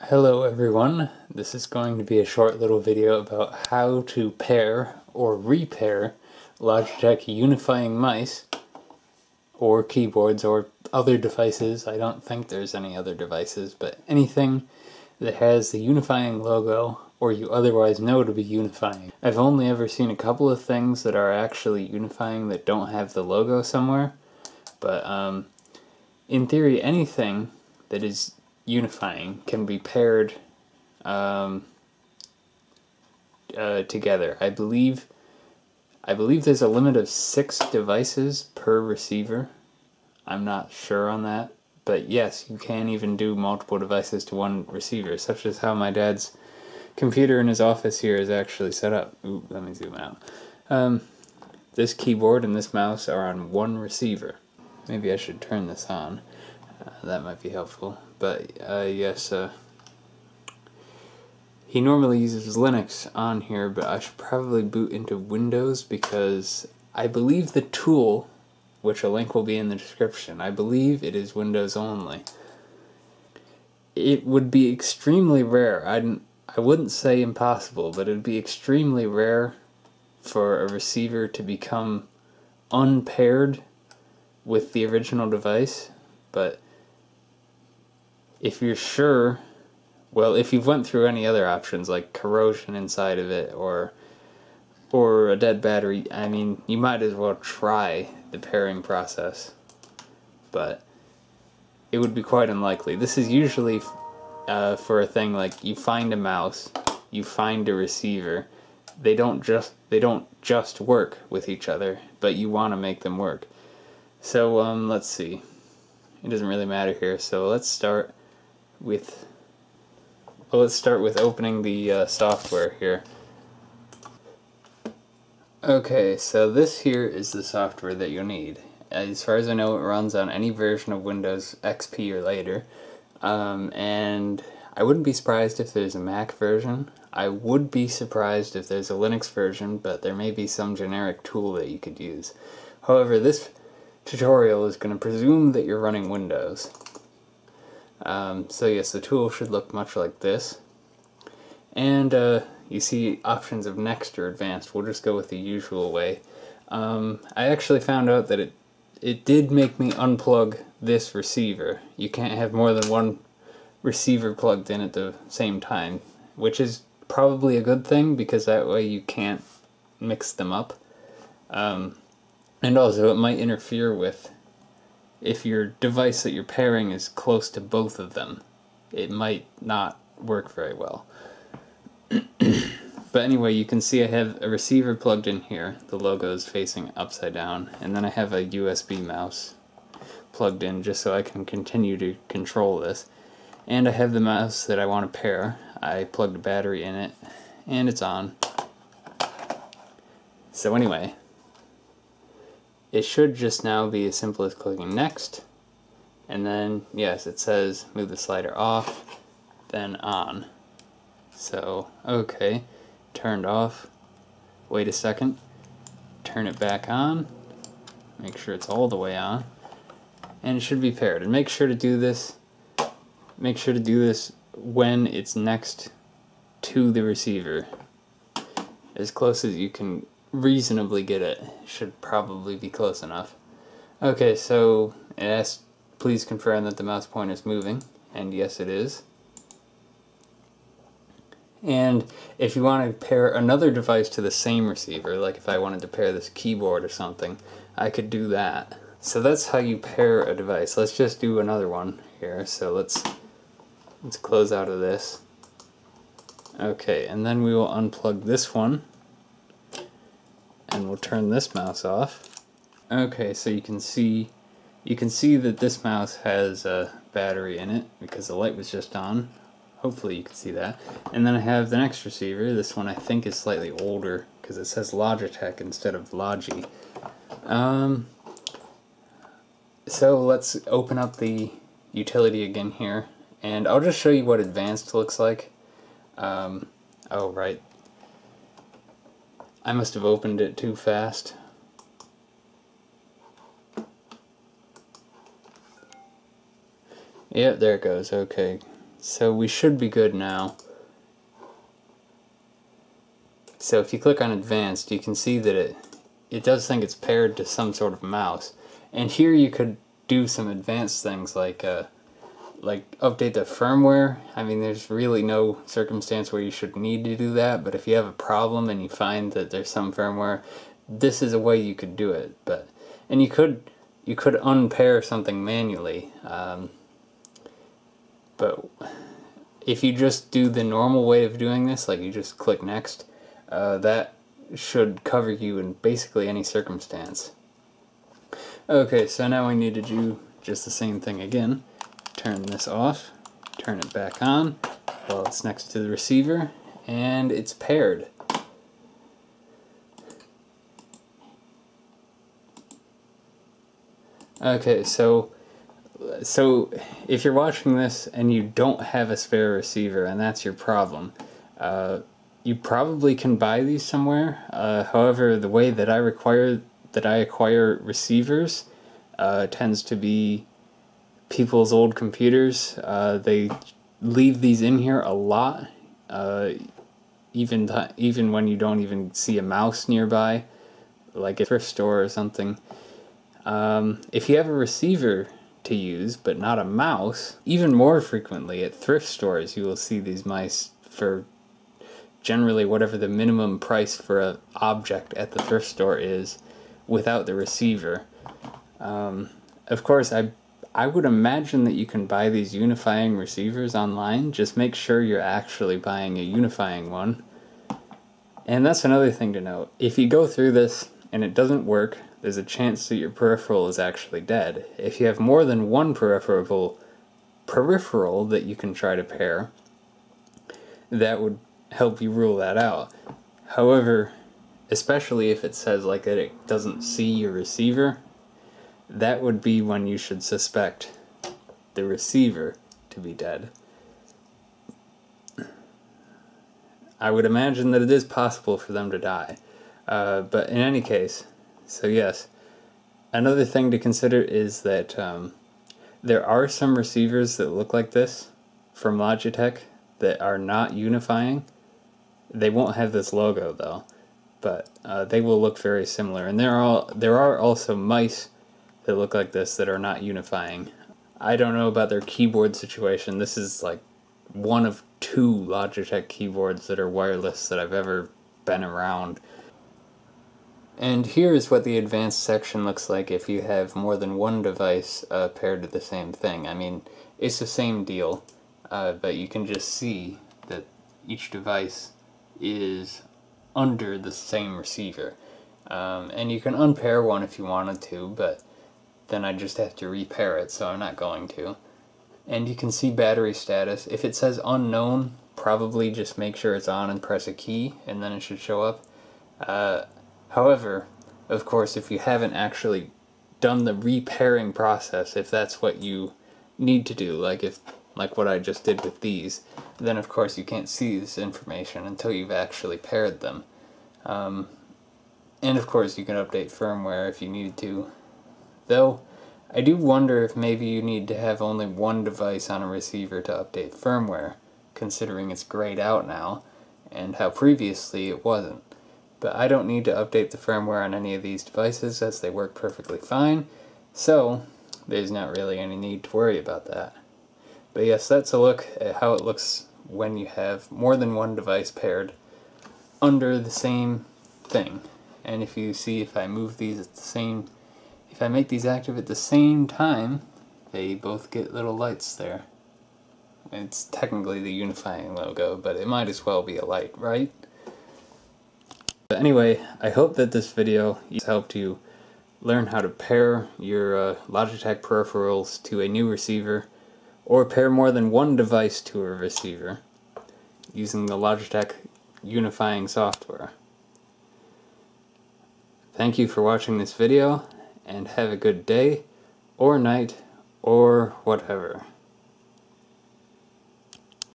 Hello everyone, this is going to be a short little video about how to pair or repair Logitech unifying mice or keyboards or other devices. I don't think there's any other devices, but anything that has the unifying logo or you otherwise know to be unifying. I've only ever seen a couple of things that are actually unifying that don't have the logo somewhere, but in theory anything that is unifying can be paired together. I believe there's a limit of 6 devices per receiver. I'm not sure on that, but yes, you can even do multiple devices to one receiver, such as how my dad's computer in his office here is actually set up. Ooh, let me zoom out. This keyboard and this mouse are on one receiver. Maybe I should turn this on. That might be helpful. But yes, he normally uses Linux on here, but I should probably boot into Windows because I believe the tool, which a link will be in the description, I believe it is Windows only. It would be extremely rare. I wouldn't say impossible, but it would be extremely rare for a receiver to become unpaired with the original device, but if you're sure, well, if you've went through any other options like corrosion inside of it or a dead battery, I mean, you might as well try the pairing process, but it would be quite unlikely. This is usually for a thing like you find a mouse, you find a receiver. They don't just work with each other, but you want to make them work. So let's see. It doesn't really matter here. So let's start with opening the software here. Okay, so this here is the software that you'll need. As far as I know, it runs on any version of Windows XP or later, and I wouldn't be surprised if there's a Mac version. I would be surprised if there's a Linux version, but there may be some generic tool that you could use. However, this tutorial is going to presume that you're running Windows. So yes, the tool should look much like this. And you see options of next or advanced. We'll just go with the usual way. I actually found out that it did make me unplug this receiver. You can't have more than one receiver plugged in at the same time, which is probably a good thing because that way you can't mix them up. And also it might interfere with, if your device that you're pairing is close to both of them, it might not work very well. But anyway, you can see I have a receiver plugged in here. The logo is facing upside down. And then I have a USB mouse plugged in just so I can continue to control this. And I have the mouse that I want to pair. I plugged a battery in it, and it's on. So anyway, it should just now be as simple as clicking next, and then, yes, it says move the slider off, then on. So, okay, turned off, wait a second, turn it back on, make sure it's all the way on, and it should be paired. And make sure to do this when it's next to the receiver, as close as you can reasonably get it. Should probably be close enough. Okay, so it asks, please confirm that the mouse pointer is moving, and yes it is. And if you want to pair another device to the same receiver, like if I wanted to pair this keyboard or something, I could do that. So that's how you pair a device. Let's just do another one here. So let's close out of this. Okay, and then we will unplug this one, and we'll turn this mouse off. Okay, so you can see that this mouse has a battery in it because the light was just on. Hopefully you can see that. And then I have the next receiver. This one I think is slightly older because it says Logitech instead of Logi. So let's open up the utility again here, and I'll just show you what advanced looks like. Oh right, I must have opened it too fast. Yep, there it goes. Okay, So we should be good now. So if you click on advanced, you can see that it does think it's paired to some sort of mouse. And here you could do some advanced things like update the firmware. I mean, there's really no circumstance where you should need to do that, but if you have a problem and you find that there's some firmware, this is a way you could do it. And you could unpair something manually, but if you just do the normal way of doing this, like you just click next, that should cover you in basically any circumstance. Okay, so now we need to do just the same thing again. Turn this off, turn it back on while it's next to the receiver, and it's paired. Okay, so if you're watching this and you don't have a spare receiver and that's your problem, you probably can buy these somewhere. However, the way that I acquire receivers tends to be people's old computers. They leave these in here a lot, even when you don't even see a mouse nearby, like a thrift store or something. If you have a receiver to use but not a mouse, even more frequently at thrift stores you will see these mice for generally whatever the minimum price for an object at the thrift store is without the receiver. Of course, I would imagine that you can buy these unifying receivers online. Just make sure you're actually buying a unifying one. And that's another thing to note. If you go through this and it doesn't work, there's a chance that your peripheral is actually dead. If you have more than one peripheral that you can try to pair, that would help you rule that out. However, especially if it says like that it doesn't see your receiver, that would be when you should suspect the receiver to be dead. I would imagine that it is possible for them to die. But in any case, so yes, another thing to consider is that there are some receivers that look like this from Logitech that are not unifying. They won't have this logo though, but they will look very similar. And there are also mice that look like this that are not unifying. I don't know about their keyboard situation. This is like one of 2 Logitech keyboards that are wireless that I've ever been around. And here is what the advanced section looks like if you have more than one device paired to the same thing. I mean, it's the same deal, but you can just see that each device is under the same receiver. And you can unpair one if you wanted to, but then I just have to repair it, so I'm not going to. And you can see battery status. If it says unknown, probably just make sure it's on and press a key, and then it should show up. However, of course, if you haven't actually done the repairing process, if that's what you need to do, like what I just did with these, then of course you can't see this information until you've actually paired them. And of course you can update firmware if you need to. Though, I do wonder if maybe you need to have only one device on a receiver to update firmware, considering it's grayed out now, and how previously it wasn't. But I don't need to update the firmware on any of these devices as they work perfectly fine, so there's not really any need to worry about that. But yes, that's a look at how it looks when you have more than one device paired under the same thing. And if you see, if I move these at the same, if I make these active at the same time, they both get little lights there. It's technically the unifying logo, but it might as well be a light, right? But anyway, I hope that this video has helped you learn how to pair your Logitech peripherals to a new receiver, or pair more than one device to a receiver using the Logitech unifying software. Thank you for watching this video, and have a good day, or night, or whatever.